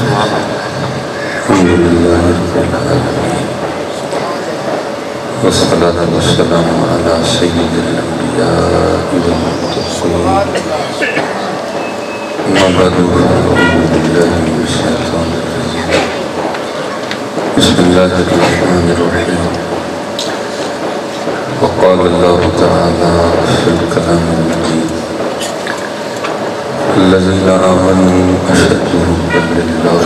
الحمد لله رب العالمين والصلاة والسلام على سيد الأنبياء والمرسلين أما بعد فأعوذ بالله من الشيطان الرجيم بسم الله الرحمن الرحيم وقال الله تعالى في الكلام المجيد الذين آمنوا أشد حبا لله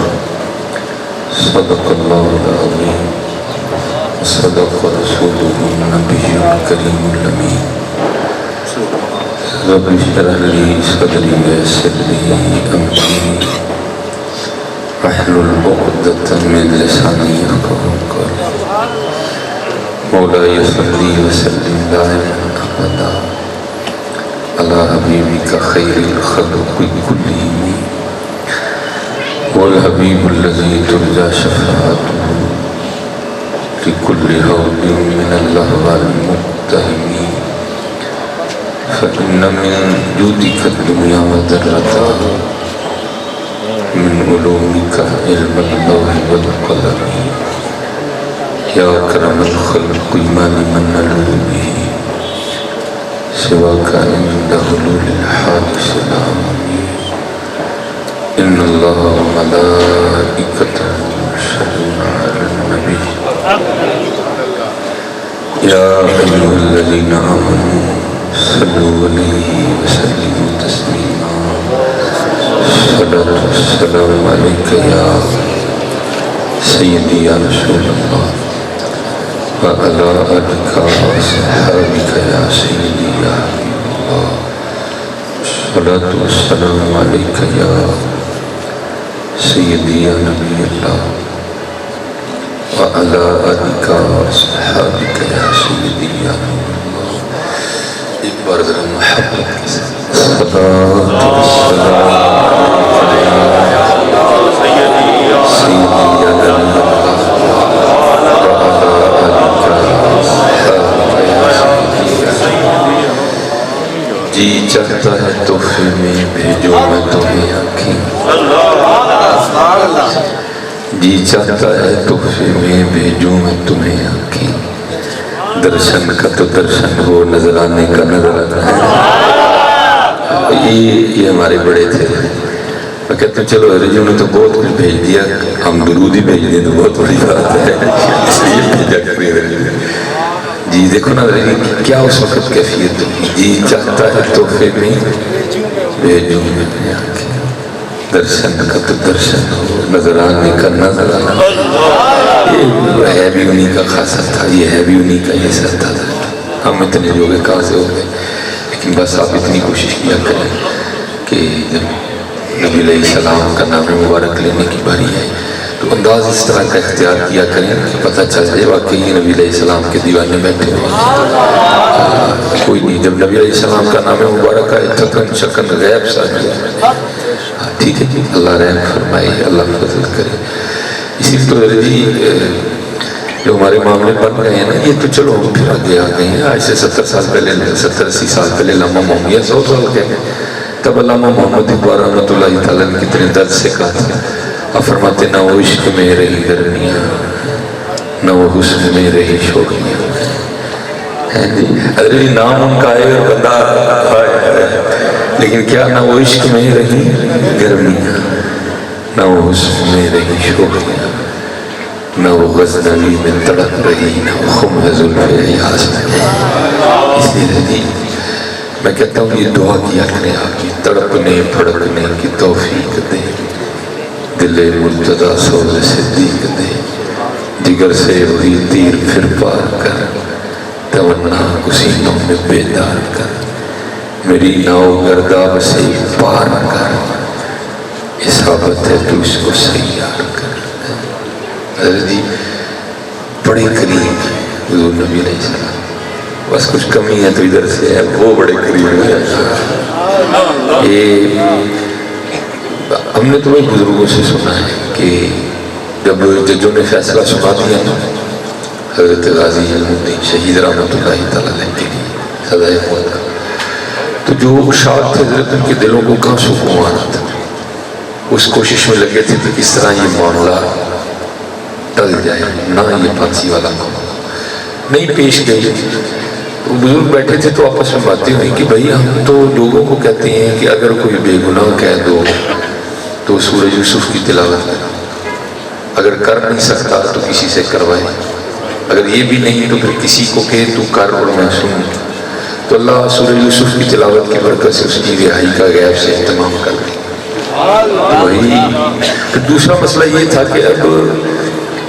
صدق الله العظيم صدق رسوله النبي الكريم الأمين رب اشرح لي صدري ويسر لي أمري واحلل عقدة من لساني يفقهوا قولي مولاي صل وسلم دائما أبدا على حبيبك خير الخلق كلهم والحبيب الذي ترجى شفاعته لكل هول من اللهو المقتهم فإن من جودك الدنيا وذرتها من علومك علم اللوح والقلم يا أكرم الخلق ما لمن نلوذ به سواك عند حلول الحادث العظيم إن الله وملائكته يصلون على النبي يا أيها الذين آمنوا صلوا عليه وسلموا تسليما الصلاة والسلام عليك يا سيدي يا رسول الله وعلى آلك وأصحابك يا سيدي يا حبيب الله الصلاة والسلام عليك يا سيدي يا نبي الله وعلى آلك وأصحابك يا سيدي يا نور الله ایک بار ذرا محبت کے ساتھ صلاة والسلام سيدي يا نبي الله جی چاہتا ہے تحفے میں بھیجو میں تمہیں آنکھیں جی چاہتا ہے تحفے میں بھیجو میں تمہیں آنکھیں درشن کا تو درشن ہو نظر آنے کا نظر آنا ہے یہ ہمارے بڑے تھے میں کہتا ہوں چلو ارجو نے تو بہت کچھ بھیج دیا ہم درود ہی بھیج دیں تو بہت بڑی بات ہے اس لیے بھیجا کریں جی دیکھو نا کیا اس وقت کیفیت ہوگی جی چاہتا ہے تحفے میں بھیجو میں اپنی آنکھیں درشن کا تو درشن ہو نظر آنے کا نظر آنا یہ ہے بھی انہی کا خاصا تھا یہ ہے بھی انہی کا یہ سر تھا ہم اتنے جو گئے کہاں سے ہو گئے لیکن بس آپ اتنی کوشش کیا کریں کہ جب نبی علیہ السلام کا نام مبارک لینے کی باری آئی تو انداز اس طرح کا اختیار کیا کریں کہ پتہ چل جائے واقعی یہ نبی علیہ السلام کے دیوانے بیٹھے ہوئے کوئی نہیں جب نبی علیہ السلام کا نام مبارک آئے تھکن شکن غیب سا جائے ٹھیک ہے جی اللہ رحم فرمائے اللہ فضل کرے اسی تو جی جو ہمارے معاملے بن گئے ہیں نا یہ تو چلو پھر آگے آ گئے ہیں آج سے 70 سال پہلے 70-80 سال پہلے علامہ محمد 100 سال کے تب علامہ محمد اقبال رحمۃ اللہ تعالیٰ نے کتنے درد سے کہا تھا آپ فرماتے نہ وہ عشق میں رہی گرمیاں نہ وہ حسن میں رہی شوقیاں اگر نام ان کا ہے اور بندہ لیکن کیا نہ وہ عشق میں رہی گرمیاں نہ وہ حسن میں رہی شوقیاں نہ وہ غزنوی میں تڑپ رہی نہ وہ خم زلف ایاز میں اس لیے میں کہتا ہوں یہ دعا کیا کریں آپ کی تڑپنے پھڑکنے کی توفیق دے دل مرتضی سوز صدیق دے جگر سے وہی تیر پھر پار کر تمنا سینوں میں بیدار کر میری ناؤ گرداب سے پار کر اصابت ہے تو اس کو سیار کر حضرت جی بڑے قریب حضور نبی علیہ السلام بس کچھ کمی ہے تو ادھر سے ہے وہ بڑے قریب ہے ہم نے تمہیں بزرگوں سے سنا ہے کہ جب ججوں نے فیصلہ سنا دیا حضرت غازی الدین شہید رحمۃ اللہ تعالیٰ علیہ کے لیے سزائے موت کا تو جو شاد تھے حضرت ان کے دلوں کو کہاں سکون آ رہا تھا اس کوشش میں لگے تھے کہ کس طرح یہ معاملہ ٹل جائے، نہ یہ پھانسی والا معاملہ نہیں پیش گئی۔ تو بزرگ بیٹھے تھے تو آپس میں باتیں ہوئی کہ بھائی ہم تو لوگوں کو کہتے ہیں کہ اگر کوئی بے گناہ کہہ دو تو سورہ یوسف کی تلاوت کرو، اگر کر نہیں سکتا تو کسی سے کروائے، اگر یہ بھی نہیں تو پھر کسی کو کہے تو کر اور میں سنوں۔ تو اللہ سورہ یوسف کی تلاوت کی برکت سے اس کی رہائی کا غیب سے اہتمام کر دے۔ وہی پھر دوسرا مسئلہ یہ تھا کہ اب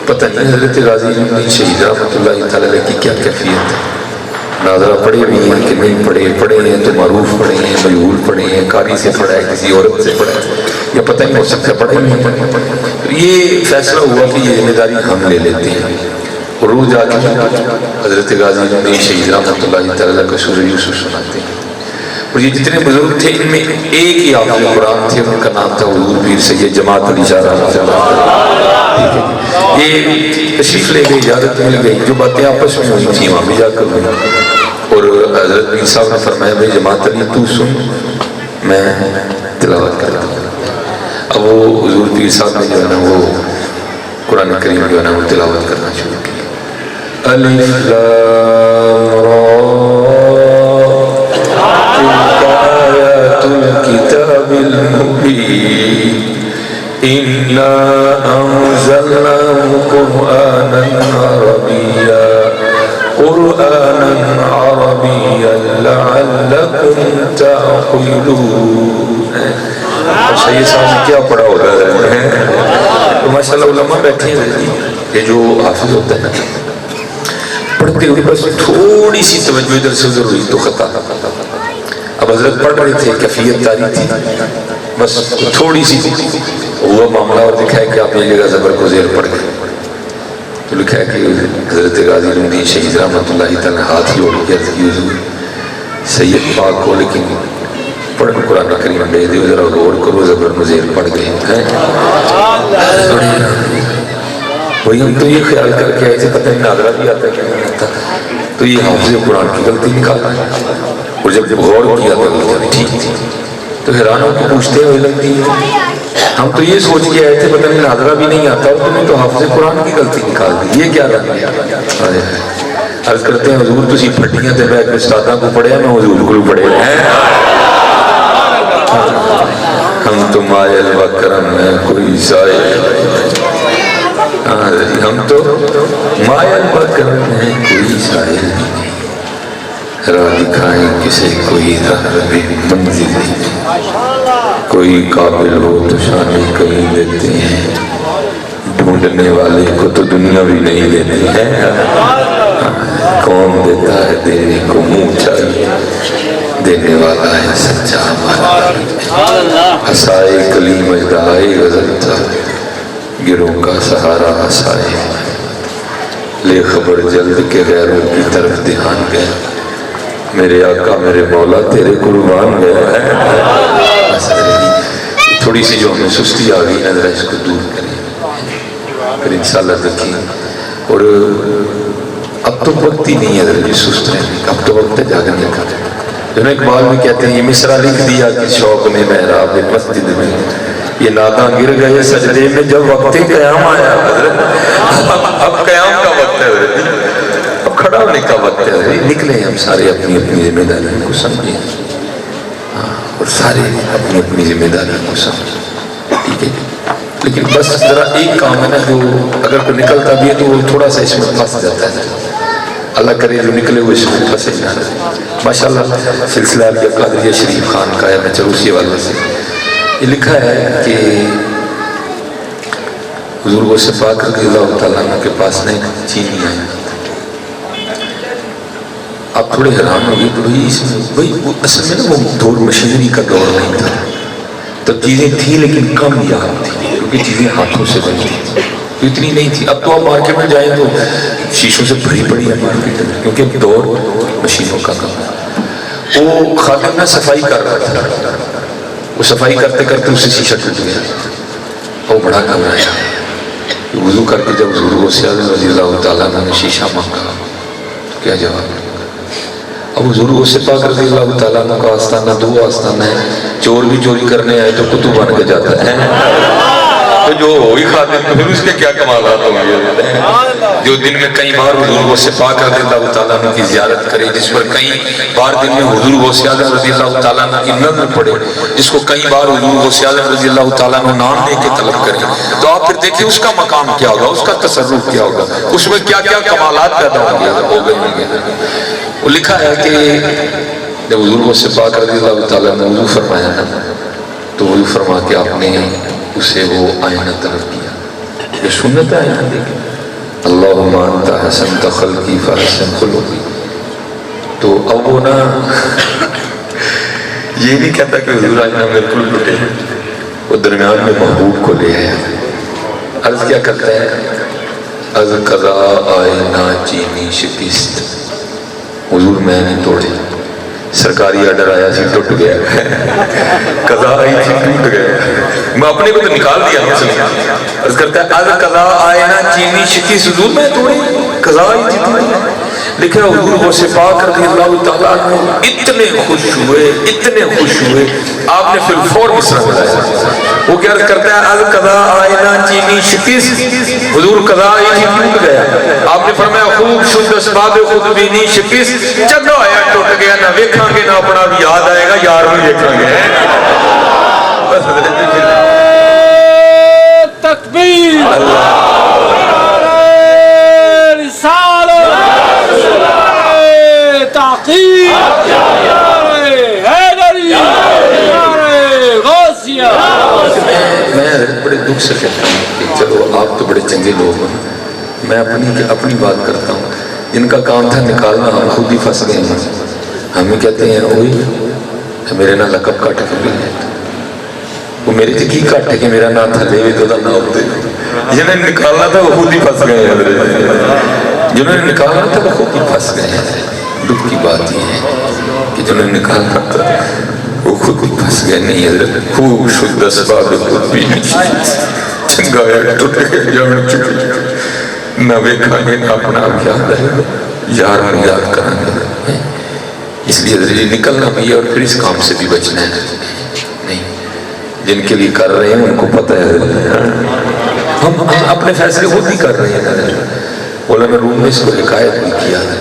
پتہ نہیں حضرت غازی الدین شہید رحمۃ اللہ تعالیٰ کی کیا کیفیت ہے، ناظرہ پڑھے بھی ہیں کہ نہیں پڑھے، پڑھے ہیں تو معروف پڑھے ہیں، مجہول پڑھے ہیں، قاری سے پڑھا ہے، کسی عورت سے پڑھا ہے، یا پتہ نہیں ہو سکتا پڑھے نہیں پڑھے۔ تو یہ فیصلہ ہوا کہ یہ ذمہ داری ہم لے لیتے ہیں، اور روز آ کے حضرت غازی الدین شہید رحمۃ اللہ تعالیٰ کا سورہ یوسف سناتے ہیں۔ اور یہ جتنے بزرگ تھے ان میں ایک ہی حافظ قرآن تھے، ان کا نام تھا حضور پیر سید جماعت علی شاہ رحمۃ اللہ۔ یہ تشریف لے گئے، اجازت مل گئی، جو باتیں آپس میں ہوئی تھیں وہاں بھی جا کر ہوئی، اور حضرت پیر صاحب نے فرمایا بھائی جماعت علی تو سن، میں تلاوت کرتا ہوں۔ اب وہ حضور پیر صاحب نے جو ہے نا وہ قرآن کریم جو ہے نا وہ تلاوت کرنا شروع کی۔ الف لام را تلک آیات الکتاب المبین انا انزلناه قرآنا عربیا لعلکم تعقلون۔ سید صاحب نے کیا پڑھا ہوگا؟ تو ماشاءاللہ علماء بیٹھے ہیں، یہ جو حافظ ہوتا ہے نا پڑھتے ہوئے بس تھوڑی سی توجہ ادھر سے ادھر ہوئی تو خطا۔ اب حضرت پڑھ رہے تھے، کیفیت جاری تھی، بس تھوڑی سی ہوا معاملہ اور لکھا ہے کہ آپ یہ جگہ زبر کو زیر پڑھ گئے، تو لکھا ہے کہ حضرت غازی الدین شہید رحمۃ اللہ تعالیٰ ہاتھ جوڑ کے عرض کی حضور سید پاک کو لیکن پڑھ قرآن کریم دے دیو، ذرا غور کرو، زبر میں زیر پڑھ گئے ہیں۔ وہی ہم تو یہ خیال کر کے آئے تھے پتہ نہیں ناظرہ بھی آتا ہے کہ نہیں آتا، تو یہ حافظ قرآن کی غلطی نکالا، اور جب غور کیا تو ٹھیک تھی، تو حیران ہو کے پوچھتے ہوئے لگتی ہے ہم تو یہ سوچ کے آئے تھے پتہ نہیں ناظرہ بھی نہیں آتا اور تمہیں تو حافظ قرآن کی غلطی نکال دی، یہ کیا رہا ہے؟ عرض کرتے ہیں حضور تسی پھٹیاں تے بیٹھ کے استاداں کو پڑھے میں حضور کو پڑھے ہیں، ہم تو مائل و کرم ہے کوئی سائل، ہم تو مائل و کرم ہے کوئی سائل نہیں، راہ دکھائیں کسے کوئی راہ میں منزل نہیں، کوئی قابل ہو تو شانی کہیں دیتے ہیں، ڈھونڈنے والے کو تو دنیا بھی نہیں دیتی ہے، کون دیتا ہے دینے کو منہ چاہیے، دینے والا ہے سچا ہمارا، ہسائے کلیم اجدائے غزل تھا، گروہ کا سہارا ہسائے، لے خبر جلد کے غیروں کی طرف دھیان گیا، میرے آقا میرے مولا تیرے قربان گیا ہے۔ تھوڑی سی جو ہمیں سستی آ گئی نظر اس کو دور کریں، پھر انشاءاللہ دیکھیں، اور اب تو وقت ہی نہیں ہے جو سست رہنے کا، اب تو وقت ہے جاگنے کا۔ جنہوں اقبال میں کہتے ہیں یہ مصرع لکھ دیا کہ شوق میں محراب مسجد میں، یہ ناداں گر گئے سجدے میں جب وقت قیام آیا، اب قیام کا وقت ہے، اب کھڑا ہونے کا وقت ہے، نکلیں ہم سارے اپنی اپنی ذمہ داریوں کو سمجھیں، اور سارے اپنی اپنی ذمہ داریوں کو سمجھیں، ٹھیک ہے؟ لیکن بس ذرا ایک کام ہے نا جو اگر کوئی نکلتا بھی ہے تو وہ تھوڑا سا اس میں پھنس جاتا ہے، اللہ کرے جو نکلے وہ اس میں پھنسے نہ رہے۔ ماشاءاللہ سلسلہ عبد القادریہ شریف خان کا ہے، میں چروسی والے سے یہ لکھا ہے کہ حضور غوث پاک رضی اللہ تعالیٰ عنہ کے پاس نہیں چینی آئے، آپ تھوڑے حیران ہوگی کہ بھئی اصل میں نا وہ دور مشینری کا دور نہیں تھا، تب چیزیں تھیں لیکن کم یاد تھی، کیونکہ چیزیں ہاتھوں سے بنتی تھی، اتنی نہیں تھی۔ اب تو آپ مارکیٹ میں جائیں تو شیشوں سے بھری پڑی ہے مارکیٹ میں، کیونکہ دور مشینوں کا کم ہے۔ وہ خادم نہ صفائی کر رہا تھا، وہ صفائی کرتے کرتے اسے شیشہ ٹوٹ گیا، وہ بڑا گھبرایا، وضو کر کے جب حضور غوث اعظم رضی اللہ تعالیٰ عنہ نے شیشہ مانگا کیا جواب؟ اب حضور غوث پاک رضی اللہ تعالیٰ عنہ کا آستانہ دو آستانہ ہے، چور بھی چوری کرنے آئے تو کتب بن کے جاتا ہے، تو جو وہی خادم تو پھر اس کے کیا کمالات ہوں گے؟ جو دن میں کئی بار حضور غوث پاک رضی اللہ تعالیٰ عنہ کی زیارت کرے، جس پر کئی بار دن میں حضور غوث اعظم رضی اللہ تعالیٰ عنہ کی نظر پڑے، جس کو کئی بار حضور غوث اعظم رضی اللہ تعالیٰ عنہ نام لے کے طلب کرے، تو آپ پھر دیکھیں اس کا مقام کیا ہوگا، اس کا تصرف کیا ہوگا، اس میں کیا کیا کمالات پیدا ہوں گے۔ وہ لکھا ہے کہ جب حضور غوث پاک رضی اللہ تعالیٰ عنہ وضو فرمایا نا، تو وضو فرما کے آپ نے اسے وہ آئینہ طلب کیا، یہ سنت ہے آئینہ دیکھیں، اللہم انت حسنت خلقی فحسن خلقی۔ تو اب وہ نا یہ نہیں کہتا کہ حضور آئینہ بالکل ٹوٹے، وہ درمیان میں محبوب کو لے آیا، عرض کیا کرتا ہے، از قضا آئینہ چینی شکست، حضور میں نہیں توڑے، سرکاری آرڈر آیا سی ٹوٹ گیا، قضا آئی تھی ٹوٹ گیا، میں اپنے کو تو نکال دیا عرض کرتا ہے از قضا آئینہ چینی شکست، حضور میں توڑی، قضا آئی تھی ٹوٹ گیا۔ لیکن حضور غوث پاک رضی اللہ تعالیٰ عنہ اتنے خوش ہوئے، آپ نے پھر فور مصرع بتایا، وہ کیا عرض کرتا ہے از قضا آئینہ چینی شکست، حضور قضا آئی تھی ٹوٹ گیا، آپ نے فرمایا خوب شد اسباب خود بینی شکست، چنگا آیا ٹوٹ گیا، نہ ویکھاں گے نہ اپنا بھی یاد آئے گا، یار بھی ویکھاں گے۔ تکبیر تحقیق حیدری غوثیہ۔ میں بڑے دکھ سے کہتا ہوں کہ چلو آپ تو بڑے چنگے لوگ ہیں، میں اپنی بات کرتا ہوں، جن کا کام تھا نکالنا ہم خود ہی پھنس گئے ہیں، ہمیں کہتے ہیں وہی میرے نہ لقب کٹ کے وہ میرے تھی کی کٹ ہے کہ میرا نام تھلے بھی تو نہ ہوتے، جنہیں نکالنا تھا وہ خود ہی پھنس گئے ہیں، جنہوں نے نکالنا تھا وہ خود ہی پھنس گئے ہیں۔ دکھ کی بات یہ ہے کہ جنہوں نے نکالنا تھا وہ خود ہی پھنس گئے، نہیں حضرت خوب شد اسباب خود بھی چنگا ہے ٹوٹ گئے جان چکے، نہ ویکھاں گے نہ اپنا یاد ہے، یار ہم یاد کریں گے، اس لیے حضرت نکلنا بھی ہے اور پھر اس کام سے بھی بچنا ہے۔ نہیں جن کے لیے کر رہے ہیں ان کو پتہ ہے، ہم اپنے فیصلے خود ہی کر رہے ہیں۔ مولانا روم نے اس کو حکایت بھی کیا ہے،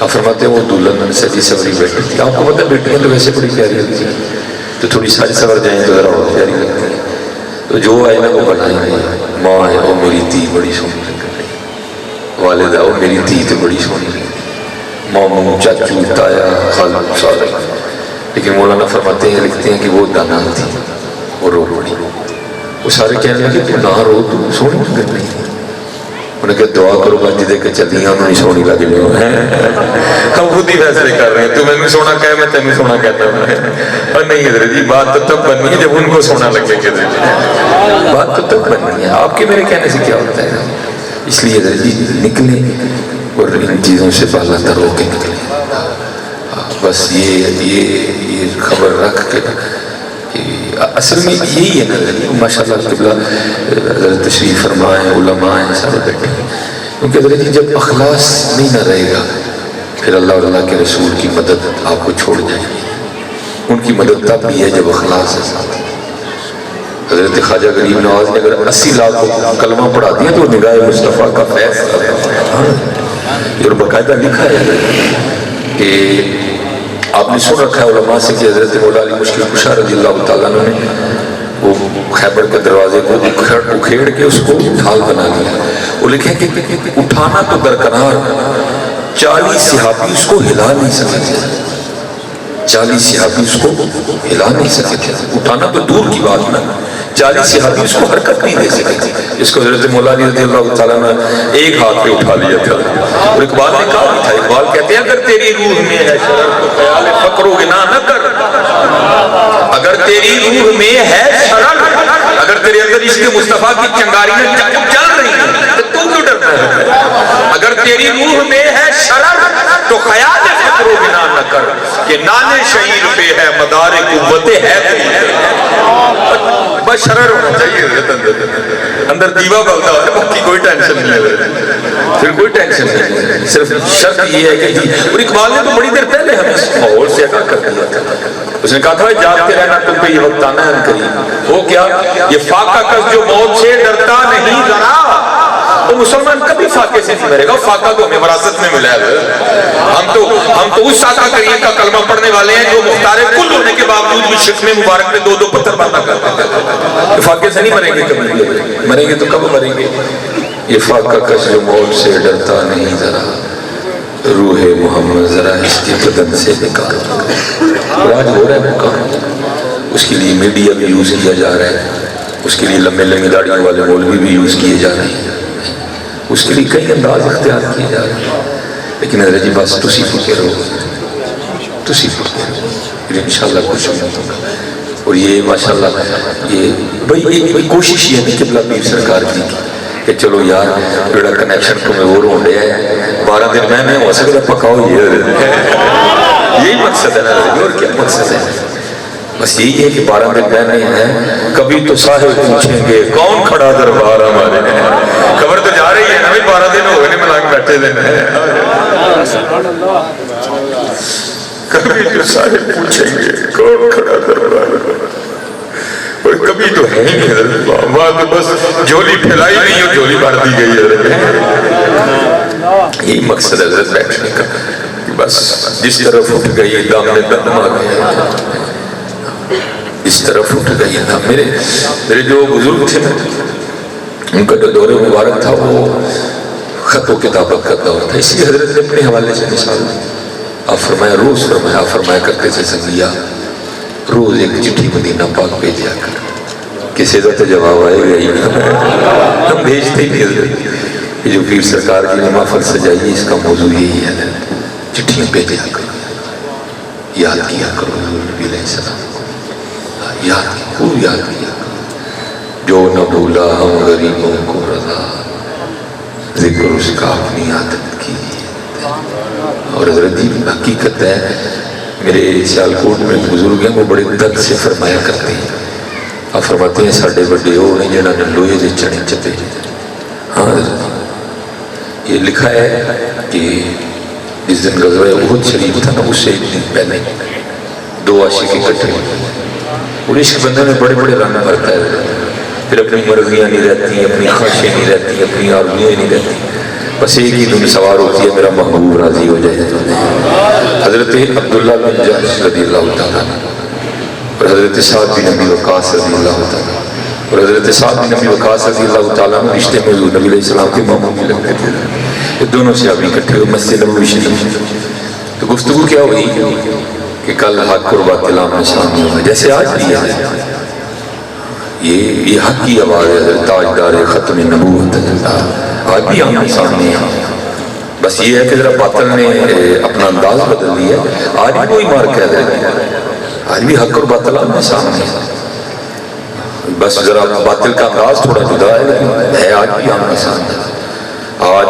آپ فرماتے ہیں وہ دلہن سجی سوری بیٹھی تھی، آپ کو پتہ ہے بیٹیاں تو ویسے بڑی پیاری ہوتی ہیں، تو تھوڑی سج سور جائیں تو ذرا اور پیاری لگتی ہے، تو جو آئے نا وہ بنائیں گے، ماں ہے وہ میری تھی بڑی سونی لگ رہی، والدہ وہ میری تھی تو بڑی سونی لگ رہی، ماموں چاچو تایا خالہ سارے، لیکن مولانا فرماتے ہیں لکھتے ہیں کہ وہ دانا تھی، وہ رو پڑی، وہ سارے کہنے لگے کہ نہ رو تو سونی لگ رہی تھی، انہیں کہا دعا کرو بچ دے کے چلی ہیں انہوں نے سونی لگ لے ہم خود ہی فیصلے کر رہے ہیں، تو میں سونا کہے میں تمہیں سونا کہتا ہوں، اور نہیں حضرت جی بات تو تب بننی ہے جب ان کو سونا لگے کہ بات تو تب بننی ہے، آپ کے میرے کہنے سے کیا ہوتا ہے، اس لیے حضرت جی نکلیں اور ان چیزوں سے بالا تر ہو کے نکلیں، بس یہ خبر رکھ کے اصل میں یہی ہے نا، ماشاءاللہ قبلہ حضرت تشریف فرمائیں، علماء ہیں سارے بیٹھے ہیں، کیونکہ حضرت جی جب اخلاص نہیں نہ رہے گا پھر اللہ اور اللہ کے رسول کی مدد آپ کو چھوڑ جائے گی، ان کی مدد تب بھی ہے جب اخلاص ہے ساتھ۔ حضرت خواجہ غریب نواز نے اگر 80 لاکھ کو کلمہ پڑھا دیا تو نگاہ مصطفیٰ کا فیض اور باقاعدہ لکھا ہے کہ آپ نے سن رکھا ہے علماء سے کہ حضرت مولا علی مشکل کشا رضی اللہ تعالیٰ عنہ نے وہ خیبر کے دروازے کو اکھیڑ کے اس کو ڈھال بنا لیا، وہ لکھے کہ اٹھانا تو درکنار 40 صحابی اس کو ہلا نہیں سکے تھے، 40 صحابی اس کو ہلا نہیں سکے تھے، اٹھانا تو دور کی بات نہ، 40 صحابی اس کو حرکت نہیں دے سکے تھے، اس کو حضرت مولا علی رضی اللہ تعالیٰ نے ایک ہاتھ پہ اٹھا لیا تھا، اور اقبال نے کہا بھی تھا، اقبال کہتے ہیں اگر تیری روح میں ہے شرر تو خیال فقر و غنا نہ کر، اگر تیری روح میں ہے شرر، اگر تیرے اندر عشق مصطفیٰ کی چنگاریاں چل رہی ہیں تو ڈرنا ہے؟ اگر تیری روح میں ہے شرر تو خیال فکر و بنا نہ کر کہ نانے شہیر پہ ہے مدار قوت ہے بس شرر ہونا چاہیے اندر دیوا بلتا ہے باقی کوئی ٹینشن نہیں ہے پھر کوئی ٹینشن نہیں صرف شرط یہ ہے کہ اور اقبال نے تو بڑی دیر پہلے ہمیں اس ماحول سے آگاہ کر دیا تھا اس نے کہا تھا جاگتے رہنا تم پہ یہ وقت آنا ہے قریب وہ کیا یہ فاقہ کس جو موت سے ڈرتا نہیں ذرا وہ مسلمان کبھی فاقے سے نہیں مرے گا فاقہ تو ہمیں وراثت میں ملا ہے ہم تو اس ساقہ کریم کا کلمہ پڑھنے والے ہیں جو مختار کل ہونے کے باوجود بھی شکم مبارک میں 2 پتھر باندھا کرتے ہیں فاقے سے نہیں مریں گے کبھی مریں گے تو کب مریں گے یہ فاقہ کس جو موت سے ڈرتا نہیں ذرا روح محمد ذرا اس کے بدن سے نکال اور آج ہو رہا ہے مقام اس کے لیے میڈیا بھی یوز کیا جا رہا ہے اس کے لیے لمبے لمبے داڑھیوں والے مولوی بھی یوز کیے جا رہے ہیں اس کے لیے کئی انداز اختیار کیے جا رہے ہیں لیکن حضرت جی بس تسی فکر ہو تسی فکر ہو پھر انشاءاللہ کچھ نہیں ہوگا اور یہ ماشاءاللہ یہ کوشش یہ ہے قبلہ پیر سرکار کی کہ چلو یار بڑا کنیکشن کو میں وہ رو رہے ہیں 12 دن میں ہو سکتا پکاؤ یہی مقصد ہے نا اور کیا مقصد ہے بس یہی ہے کہ 12 دن میں ہیں کبھی تو صاحب پوچھیں گے کون کھڑا دربار ہمارے خبر تو جا رہی ہے نا 12 دن ہو گئے نہیں ملا کے بیٹھے دن کبھی تو صاحب پوچھیں گے کون کھڑا دربار اور کبھی تو ہے ہی نہیں وہاں تو بس جھولی پھیلائی نہیں اور جھولی بھر دی گئی ہے یہی مقصد ہے حضرت بیٹھنے کا بس جس طرف اٹھ گئی دام میں دم آ گیا اس طرف اٹھ گئی تھا میرے جو بزرگ تھے ان کا جو دور مبارک تھا وہ خط و کتابت کا دور تھا اسی حضرت نے اپنے حوالے سے مثال آپ فرمایا کرتے تھے سنگیا روز ایک چٹھی مدینہ پاک بھیجا کر کسی کا تو جواب آئے گا ہی ہم بھیجتے ہی نہیں جو پیر سرکار کی محفل سجائی اس کا موضوع یہی ہے چٹھیاں بھیجا کرو یاد کیا کرو نبی علیہ السلام خوب یاد کیا جو نہ بھولا ہم غریبوں کو رضا ذکر اس کا اپنی عادت کی اور حضرت جی حقیقت ہے میرے سیالکوٹ میں بزرگ ہیں وہ بڑے درد سے فرمایا کرتے ہیں آپ فرماتے ہیں ساڑھے بڑے وہ ہیں جنہاں نے لوہے دے چڑھے چپے ہاں حضرت یہ لکھا ہے کہ جس دن غزوہ احد شریف تھا نا اس سے ایک دن پہلے 2 عاشق اکٹھے اور عشق بندے میں بڑے بڑے رنگ بھرتا ہے پھر اپنی مرضیاں نہیں رہتی اپنی خواہشیں نہیں رہتی اپنی آرزویں نہیں رہتی بس ایک ہی دن سوار ہوتی ہے میرا محبوب راضی ہو جائے حضرت عبداللہ بن جحش رضی اللہ تعالیٰ اور حضرت سعد بن ابی وقاص رضی اللہ تعالیٰ اور حضرت سعد بن ابی وقاص رضی اللہ تعالیٰ رشتے میں حضور نبی علیہ السلام کے ماموں بھی لگتے تھے یہ دونوں سے ابھی اکٹھے ہوئے مسجد نبوی شریف تو گفتگو کیا ہوئی کہ کل حق اور باطل آمنے سامنے ہوگا جیسے آج بھی ہے یہ حق کی آواز ہے تاجدار ختم نبوت آج بھی آمنے سامنے ہے بس یہ ہے کہ ذرا باطل نے اپنا انداز بدل دیا آج بھی کوئی مار کہہ رہے آج بھی حق اور باطل آمنے سامنے ہے بس ذرا باطل کا انداز تھوڑا جدا ہے آج بھی آمنے سامنے آج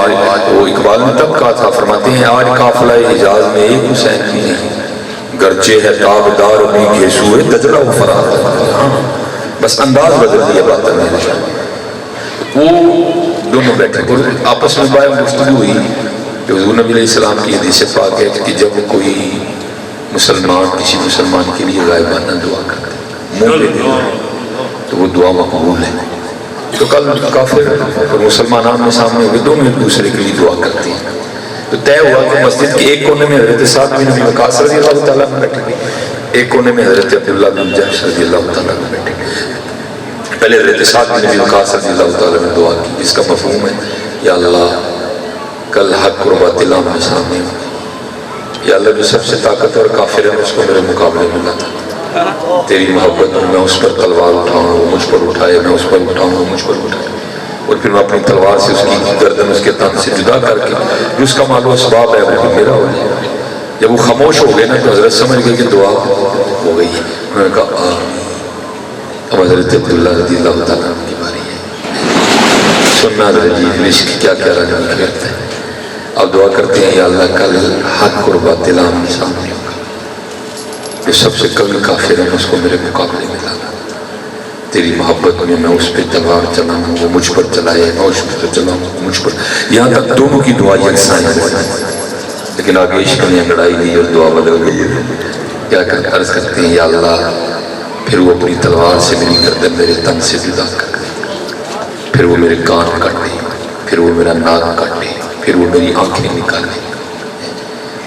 وہ اقبال نے تب کہا تھا فرماتے ہیں آج قافلہ حجاز میں ایک حسین بھی نہیں گرچہ ہے تابدار بھی گھیسوئے دجلہ و فرار بس انداز بدل دیا باطل نے وہ دونوں بیٹھے اور آپس میں باہر گفتگو ہوئی کہ حضور نبی علیہ السلام کی حدیث پاک ہے کہ جب کوئی مسلمان کسی مسلمان کے لیے غائبانہ دعا کرتا منہ لے دے تو وہ دعا مقبول ہے تو کل کافر اور مسلمان آمنے سامنے ہوئے دونوں ایک دوسرے کے لیے دعا کرتے ہیں تو طے ہوا کہ مسجد کے ایک کونے میں حضرت سعد بن ابی وقاص رضی اللہ تعالیٰ عنہ بیٹھے ایک کونے میں حضرت عبداللہ بن جحش رضی اللہ تعالیٰ عنہ بیٹھے پہلے حضرت سعد بن ابی وقاص رضی اللہ تعالیٰ عنہ دعا کی جس کا مفہوم ہے یا اللہ کل حق اور باطل آمنے سامنے یا اللہ جو سب سے طاقتور کافر ہے اس کو میرے مقابلے میں لاتا تیری محبت میں میں اس پر تلوار اٹھاؤں وہ مجھ پر اٹھائے میں اس پر اٹھاؤں وہ مجھ پر اٹھائے اور پھر میں اپنی تلوار سے اس کی گردن اس کے تن سے جدا کر کے جو اس کا مال و اسباب ہے وہ میرا ہو جائے جب وہ خاموش ہو گئے نا تو حضرت سمجھ گئے کہ دعا ہو گئی انہوں نے کہا اب حضرت عبداللہ رضی اللہ تعالیٰ کی باری ہے سننا رجیب عشق کیا کیا رنگ کرتا ہے. اب دعا کرتے ہیں یا اللہ کل حق اور باطل آمنے سامنے ہوگا، جو سب سے کم کافر ہے اس کو میرے مقابلے میں لانا. تیری محبت میں میں اس پہ تلوار چلاؤں، وہ مجھ پر چلائے، میں اس پہ چلاؤں وہ مجھ پر. یہاں تک دونوں کی دعا یکساں ہے، لیکن آگے عشق نے لڑائی دی اور دعا بدل گئی ہے. کیا عرض کرتے ہیں یا اللہ پھر وہ اپنی تلوار سے میری گردن میرے تن سے جدا کر دے، پھر وہ میرے کان کاٹ دے، پھر وہ میرا ناک کاٹ دے، پھر وہ میری آنکھیں نکال دے.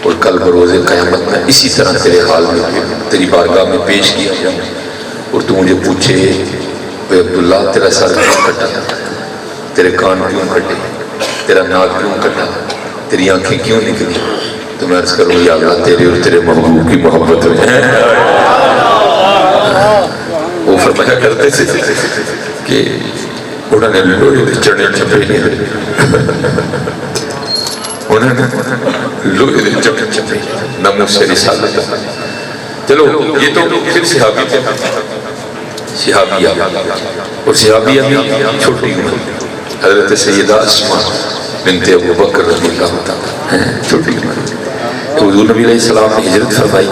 اور کل بروز قیامت میں اسی طرح تیرے حال میں تیری بارگاہ میں پیش کیا جاؤں اور تو مجھے پوچھے اے عبداللہ تیرا سر کیوں کٹا، تیرے کان کیوں کٹے، تیرا ناک کیوں کٹا، تیری آنکھیں کیوں نکلی؟ تو میں عرض کروں یا اللہ تیرے اور تیرے محبوب کی محبت میں. وہ فرمایا کرتے تھے کہ انہوں نے لوہے دے چڑے چپے نہیں، انہوں نے لوہے دے چڑے چپے نمو سے رسالت. چلو یہ تو پھر صحابی تھے، صحابیہ اور صحابیہ بھی چھوٹی عمر. حضرت سیدہ اسماء بنت ابو بکر رضی اللہ تعالیٰ چھوٹی عمر. حضور نبی علیہ السلام نے ہجرت فرمائی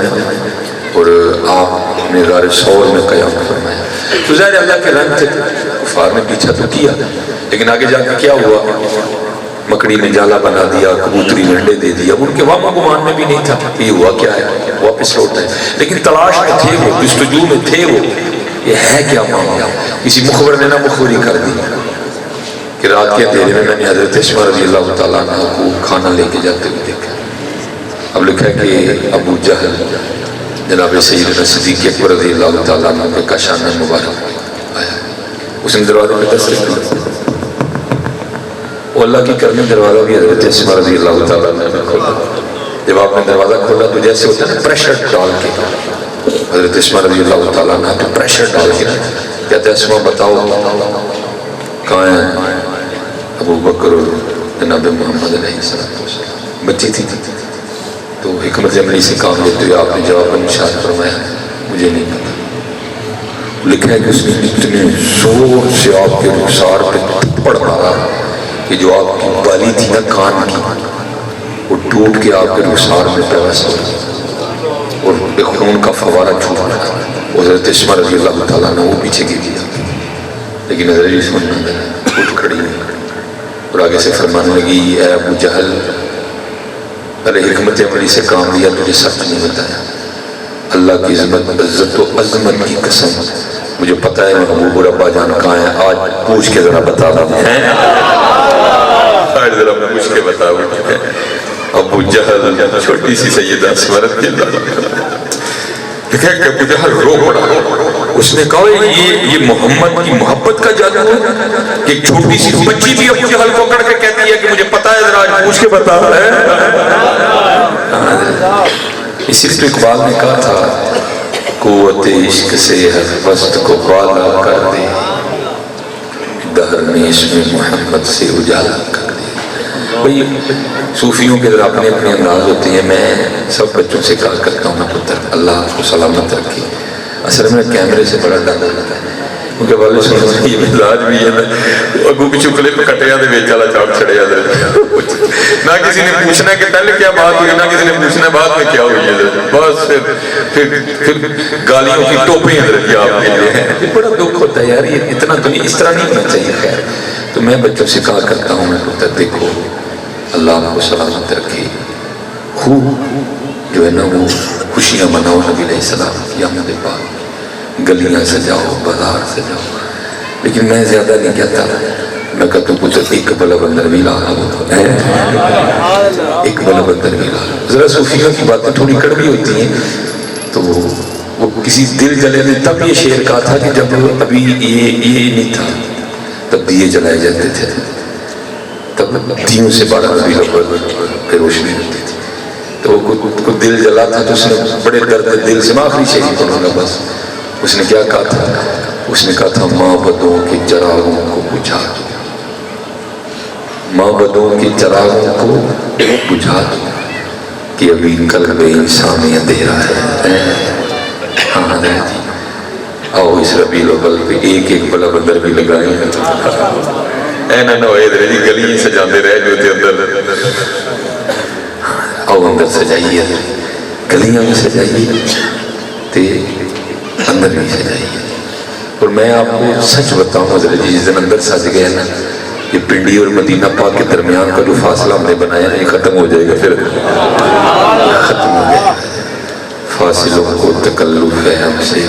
اور آپ نے غار ثور میں قیام فرمایا. تو ظاہر اللہ کے رنگ تھے، کفار نے پیچھا تو کیا، لیکن آگے جا کے کیا ہوا؟ مکڑی نے جالا بنا دیا، کبوتری نے انڈے دے دیا. ان کے وہاں گمان میں بھی نہیں تھا کہ یہ ہوا کیا ہے، واپس لوٹا ہے. لیکن تلاش میں تھے وہ، جستجو میں تھے وہ، یہ ہے کیا معاملہ. کسی مخبر نے نہ مخبری کر دی کہ رات کے اندھیرے میں نے حضرت اسماء رضی اللہ تعالیٰ عنہ کو کھانا لے کے جاتے ہوئے دیکھا. اب لکھا ہے کہ ابو جہل جناب سیدنا صدیق اکبر رضی اللہ تعالیٰ عنہ کا کاشانہ مبارک آیا. اس نے دروازے میں دستک دی، وہ اللہ کی کرنے دروازہ بھی حضرت اسماء رضی اللہ تعالیٰ عنہ نے کھولا. جب آپ نے دروازہ کھولا تو جیسے ہوتا ہے نا پریشر ڈال کے، حضرت اسماء رضی اللہ تعالیٰ عنہ تو پریشر ڈال کے کہتے ہیں اسماء بتاؤ کہاں ہے ابو بکر اور جناب محمد علیہ السلام. بچی تھی تو حکمت عملی سے کام لیتے ہوئے آپ نے جواب میں ارشاد فرمایا مجھے نہیں پتا. لکھا ہے کہ اس نے اتنے زور سے آپ کے رخسار پہ پڑ مارا کہ جو آپ کی بالی تھی نا کان کی وہ ٹوٹ کے آپ کے رخسار میں پیوست ہو اور ایک خون کا فوارہ چھوٹ رہا. حضرت اسماء رضی اللہ تعالیٰ نے وہ پیچھے گر گیا، لیکن حضرت اسماء اٹھ کھڑی اور آگے سے فرمانے لگی اے ابو جہل، ارے حکمت عملی سے کام لیا تجھے سچ نہیں بتایا. اللہ کی عزت و عظمت کی قسم مجھے پتا ہے محبوب ربا جان کہاں ہے، آج پوچھ کے ذرا بتا رہا ہے، آج ذرا پوچھ کے بتا رہا ہے. ابو جہل چھوٹی سی سیدہ اسماء رضی اللہ دیکھا کہ ابو جہل رو پڑا. اس نے کہا یہ محمد کی محبت کا جادو ہے کہ چھوٹی سی بچی بھی ابو جہل کو پکڑ کے کہتی ہے کہ مجھے پتا ہے ذرا آج پوچھ کے بتا رہا ہے. اسی لیے اقبال نے کہا تھا قوت عشق سے ہر وسط کو بالا کر دے، دہر میں اس میں محمد سے اجالا کر دے. بھئی صوفیوں کے ذرا اپنے اپنے انداز ہوتے ہیں. میں سب بچوں سے کہا کرتا ہوں پتر اللہ آپ کو سلامت رکھے. اصل میں کیمرے سے بڑا ڈر لگتا ہے کیونکہ والے سنتے ہیں یہ مزاج بھی ہے نا اگو پچھو کلپ کٹیا دے بیچ والا چاپ چھڑیا دے. نہ کسی نے پوچھنا کہ پہلے کیا بات ہوئی، نہ کسی نے پوچھنا بعد میں کیا ہوئی ہے. بس پھر گالیوں کی ٹوپیں ادھر آپ کے لیے ہیں. بڑا دکھ ہوتا ہے یار، یہ اتنا تو نہیں، اس طرح نہیں ہونا چاہیے. خیر تو میں بچوں سے کہا کرتا ہوں میں پتر دیکھو اللہ آپ کو سلامت رکھے، خوب جو ہے نا وہ خوشیاں مناؤ نبی علیہ السلام کی آمد پاک، گلیاں سجاؤ، بازار سجاؤ. لیکن میں زیادہ نہیں کہتا، میں کہتا ہوں پتر ایک بلا بندر بھی لا ایک بلا بندر بھی لا. ذرا صوفیوں کی باتیں تھوڑی کڑوی ہوتی ہیں تو وہ کسی دل جلے نے تب یہ شعر کہا تھا کہ جب ابھی یہ نہیں تھا تب دیے جلائے جاتے تھے، تب دیوں سے 12 نبی پہ روشنی ہوتی تھی. تو کو دل جلا تھا تو اس نے بڑے درد دل سے، میں آخری شعر پڑھوں گا بس. اس نے کیا کہا تھا؟ اس نے کہا تھا معبدوں کے چراغوں کو بجھا دو، معبدوں کے چراغوں کو بجھا دو کہ ابھی قلب انسان اندھیرا ہے. ہاں آؤ اس ربیع الاول پہ ایک ایک بلا بندر بھی لگائیں. نہ ہوئے جی گلی سجاندے رہ جو تے اندر آؤ اندر سجائیے گلیاں بھی سجائیے تے اندر بھی سجائیے. اور میں آپ کو سچ بتاؤں حضرت جی جس دن اندر سج گئے نا یہ پنڈی اور مدینہ پاک کے درمیان کا جو فاصلہ ہم نے بنایا ہے یہ ختم ہو جائے گا پھر ختم ہو گیا. فاصلوں کو تکلف ہے ہم سے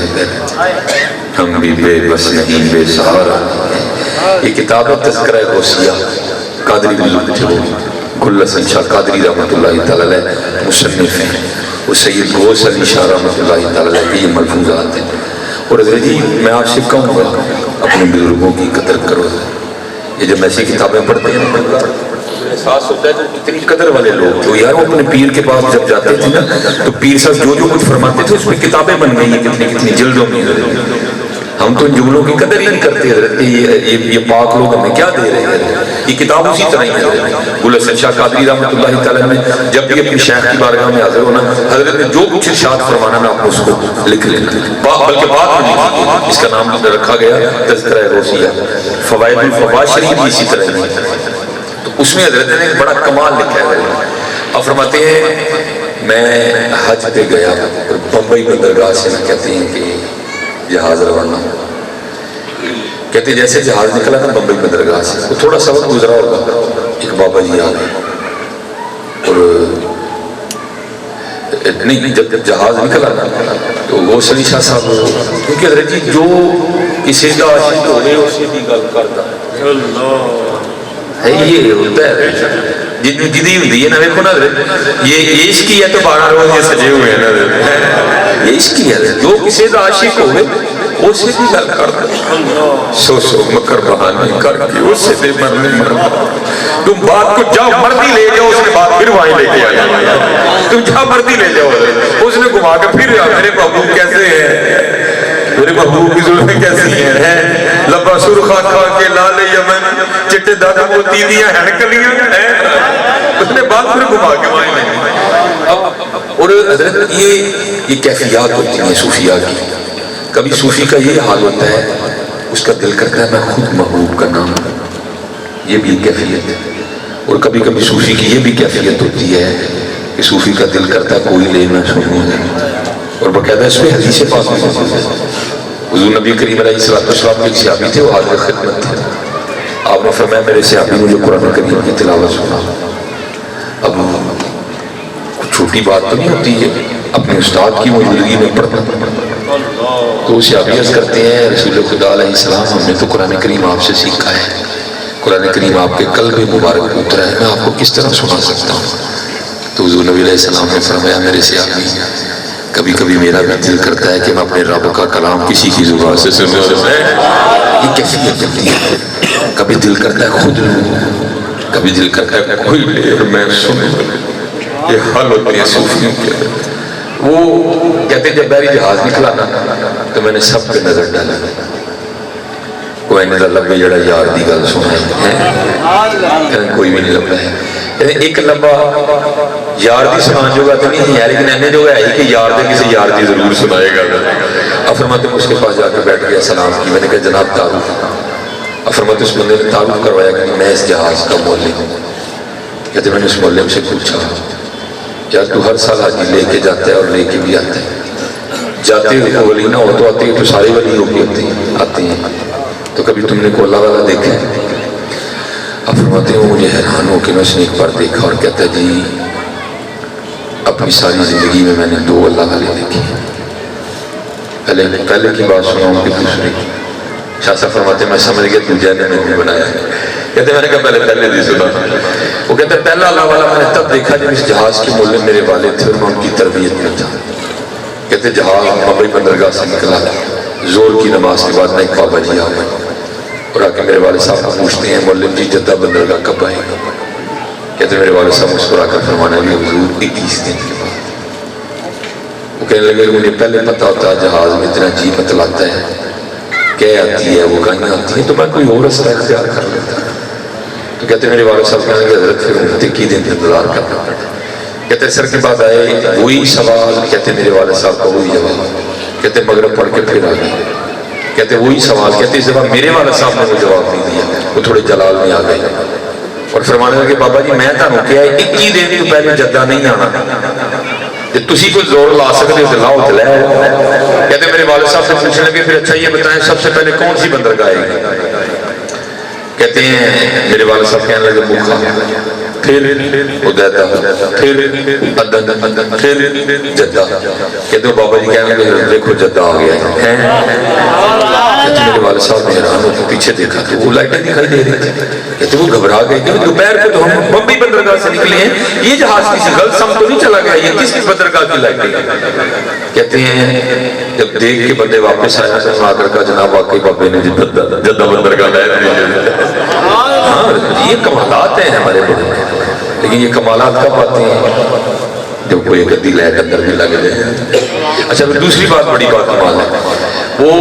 ہم بھی بے بس نہیں بے سہارا. یہ کتاب ہے تذکرہ غوثیہ قادری گل حسن شاہ قادری رحمۃ اللہ تعالی علیہ مصنف ہیں. وہ سید غوث علی شاہ رحمۃ اللہ تعالی علیہ کے یہ ملفوظات ہیں. اور حضرت جی میں آپ سے کہوں گا اپنے بزرگوں کی قدر کرو. یہ جب ایسی کتابیں پڑھتے ہیں احساس ہوتا ہے کہ اتنی قدر والے لوگ جو یار وہ اپنے پیر کے پاس جب جاتے تھے نا تو پیر صاحب جو کچھ فرماتے تھے اس میں کتابیں بن گئی ہیں کتنی کتنی جلدوں میں. ہم تو ان جملوں کی قدر ہی نہیں کرتے حضرت. یہ پاک لوگ ہمیں کیا دے رہے ہیں. یہ کتاب اسی طرح ہی ہے. گل حسن شاہ قادری رحمۃ اللہ تعالیٰ نے جب بھی اپنی شیخ کی بارگاہ میں حاضر ہونا حضرت نے جو کچھ ارشاد فرمانا میں آپ کو اس کو لکھ لینا بلکہ بعد میں لکھی. اس کا نام رکھا گیا تذکرہ غوثیہ. فوائد الفوائد شریف اسی طرح ہے. تو اس میں حضرت نے ایک بڑا کمال لکھا ہے. اب فرماتے ہیں میں حج پہ گیا اور بمبئی بندرگاہ سے کہتے ہیں کہ جہاز روانہ کہتے جیسے جہاز نکلا نا بمبئی بندرگاہ سے وہ تھوڑا سا وقت گزرا ہوگا ایک بابا جی آ گئے اور نہیں جب جہاز نکلا نا تو وہ سلی شاہ صاحب کیونکہ حضرت جی جو کسی کا عاشق ہو گئے اسی کی گل کرتا ہے. یہ ہوتا ہے جدی ہوتی ہے نا دیکھو نا یہ عشق ہی ہے تو 12 روز یہ سجے ہوئے ہیں نا یہ عشق ہی ہے. جو کسی کا عاشق ہو گئے اسی کی گل کرتا سو سو مکر بہانے کر کے اس سے بے مرنے مرنا. تم بات کو جاؤ مرضی لے جاؤ اس کے بعد پھر وہیں لے کے آئے. تم جہاں مرضی لے جاؤ اس نے گھما کے پھر میرے محبوب کیسے ہیں میرے محبوب کی زلفیں کیسی ہیں لبا سرخا کھا کے لال یمن چٹے دادا موتی دیا ہڑکلیاں اس نے بعد پھر گھما کے وہیں لے گئے. اور حضرت یہ کیفیات ہوتی ہیں صوفیاء کی. کبھی صوفی کا یہ حال ہوتا ہے اس کا دل کرتا ہے میں خود محبوب کا نام یہ بھی کیفیت ہے. اور کبھی کبھی صوفی کی یہ بھی کیفیت ہوتی ہے کہ صوفی کا دل کرتا ہے کوئی لے میں سنوں اور باقاعدہ اس پہ حدیث پاک میں حضور نبی کریم علیہ السلام کے ایک صحابی تھے وہ حاضر خدمت تھے. آپ نے فرمایا میرے صحابی نے جو قرآن کریم کی تلاوت سنا. اب کچھ چھوٹی بات تو نہیں ہوتی ہے اپنے استاد کی موجودگی میں پڑھنا تو اسے عرض کرتے ہیں رسول خدا علیہ السلام ہم نے تو قرآن کریم آپ سے سیکھا ہے قرآن کریم آپ کے قلب مبارک میں اترا ہے میں آپ کو کس طرح سنا سکتا ہوں. تو حضور نبی علیہ السلام نے فرمایا میرے صحابی کبھی کبھی میرا بھی دل کرتا ہے کہ میں اپنے رب کا کلام کسی کی زبان سے سنوں. یہ کیفیت ہوتی ہے. کبھی دل کرتا ہے خود لوں کبھی دل کرتا ہے کوئی لے اور میں سنوں. یہ حال ہوتے ہیں صوفیوں کے. وہ کہتے ہیں جب بحری جہاز نکلا نا تو میں نے سب پہ نظر ڈالا کوئی نہیں لبے جڑا یار دی گل سنا ہے کوئی بھی نہیں لبا ہے. ایک لبا یار دی سنان جو گا تو نہیں ہے لیکن اینے جو ہے کہ یار دے کسی یار دی ضرور سنائے گا. اب فرماتے ہیں اس کے پاس جا کے بیٹھ گیا سلام کی. میں نے کہا جناب تعارف. اب فرماتے اس بندے نے تعارف کروایا کہ میں اس جہاز کا مولم ہوں. کہتے میں نے اس مولم سے پوچھا یار تو ہر سال حاجی لے کے جاتا ہے اور لے کے بھی آتا ہے جاتے ہوئے ولی نہ ہو تو آتے ہیں تو سارے ولی ہو کے آتے ہیں تو کبھی تم نے کو اللہ والا دیکھا ہے. اب فرماتے ہیں مجھے حیران ہو کہ میں اس نے ایک بار دیکھا اور کہتا ہے جی اپنی ساری زندگی میں نے 2 اللہ والے دیکھے. پہلے کی بات سناؤں کہ دوسرے کی. شاہ صاحب فرماتے ہیں میں سمجھ گیا دوجہ نے نہیں بنایا. کہتے میں نے کہا پہلے نہیں سنا. وہ کہتے ہیں پہلا اللہ والا میں نے تب دیکھا جب اس جہاز کے مولم میرے والد تھے اور میں ان کی تربیت میں تھا. کہتے جہاز بمبئی بندرگاہ سے نکلا زور کی نماز کے بعد میں ایک بابا جی آ گئے اور آ کے میرے والد صاحب کو پوچھتے ہیں مولم جی جدہ بندرگاہ کب آئے گا. کہتے میرے والد صاحب مسکرا کر فرمانا بھی حضور 21 دن کے بعد. وہ کہنے لگے مجھے پہلے پتہ ہوتا جہاز میں اتنا جی بتلاتا ہے کیا آتی ہے وہ کہیں آتی ہے تو میں کوئی اور رستہ اختیار کر لیتا. تو کہتے میرے والد صاحب کہنے لگے حضرت پھر ہفتے کی دن انتظار کرنا پڑتا. کہتے سر کے بعد آئے وہی سوال. کہتے میرے والد صاحب کا وہی جواب. کہتے مغرب پڑھ کے پھر آ گئے. کہتے وہی سوال، کہتے اس دفعہ میرے والد صاحب نے وہ جواب نہیں دیا، وہ تھوڑے جلال میں آ گئے اور فرمانے لگے بابا جی میں تمہیں کیا 21 دن تو پہلے جدہ نہیں آنا، کہ تسی کوئی زور لا سکتے ہو تو لاؤ تو لے آؤ۔ کہتے میرے والد صاحب سے پوچھنے لگے پھر اچھا یہ بتائیں سب سے پہلے کون سی بندرگاہ آئے گی؟ کہتے ہیں میرے والد صاحب کہنے لگے بکھا، پھر ادیدہ، پھر عدن، پھر جدہ۔ کہتے ہو بابا جی کہنے لگے دیکھو جدہ آ گیا ہے۔ کہتے میرے والد صاحب نے حیران ہو کے پیچھے دیکھا تو وہ لائٹیں دکھائی دے رہی تھی، کہتے وہ گھبرا گئے کہ دوپہر کو تو ہم بمبئی بندرگاہ سے نکلے ہیں، یہ جہاز کسی غلط سمت تو نہیں چلا گیا، یہ کس بندرگاہ کی لائٹیں؟ کہتے ہیں جب دیکھ کے بندے واپس آیا تو آ کر کہا جناب واقعی بابے نے جدہ بندرگاہ لائٹ دیا۔ ہاں یہ کمالات ہیں ہمارے بڑے، لیکن یہ کمالات کب آتے ہیں جب کوئی گدی لائٹ اندر میں لگ جائے۔ اچھا پھر دوسری بات بڑی بات کمال ہے، وہ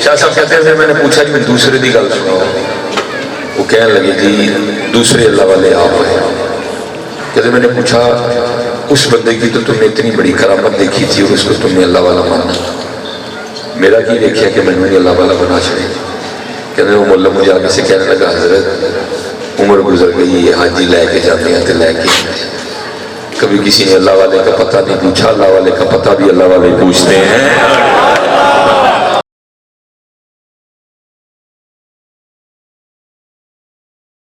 شاہ صاحب کہتے ہیں میں نے پوچھا جی دوسرے دی گل سناؤ، وہ کہنے لگے جی دوسرے اللہ والے آپ ہیں۔ کہتے میں نے پوچھا اس بندے کی تو تم نے اتنی بڑی کرامت دیکھی تھی اور اس کو تم نے اللہ والا مانا، میرا کی دیکھا کہ میں نے اللہ والا بنا چھڑے؟ کہتے ہیں وہ مولا مجھے آگے سے کہنے لگا حضرت عمر گزر گئی ہے، حاجی لے کے جاتے ہیں تو لے کے کبھی کسی نے اللہ والے کا پتہ نہیں پوچھا، اللہ والے کا پتہ بھی اللہ والے پوچھتے ہیں۔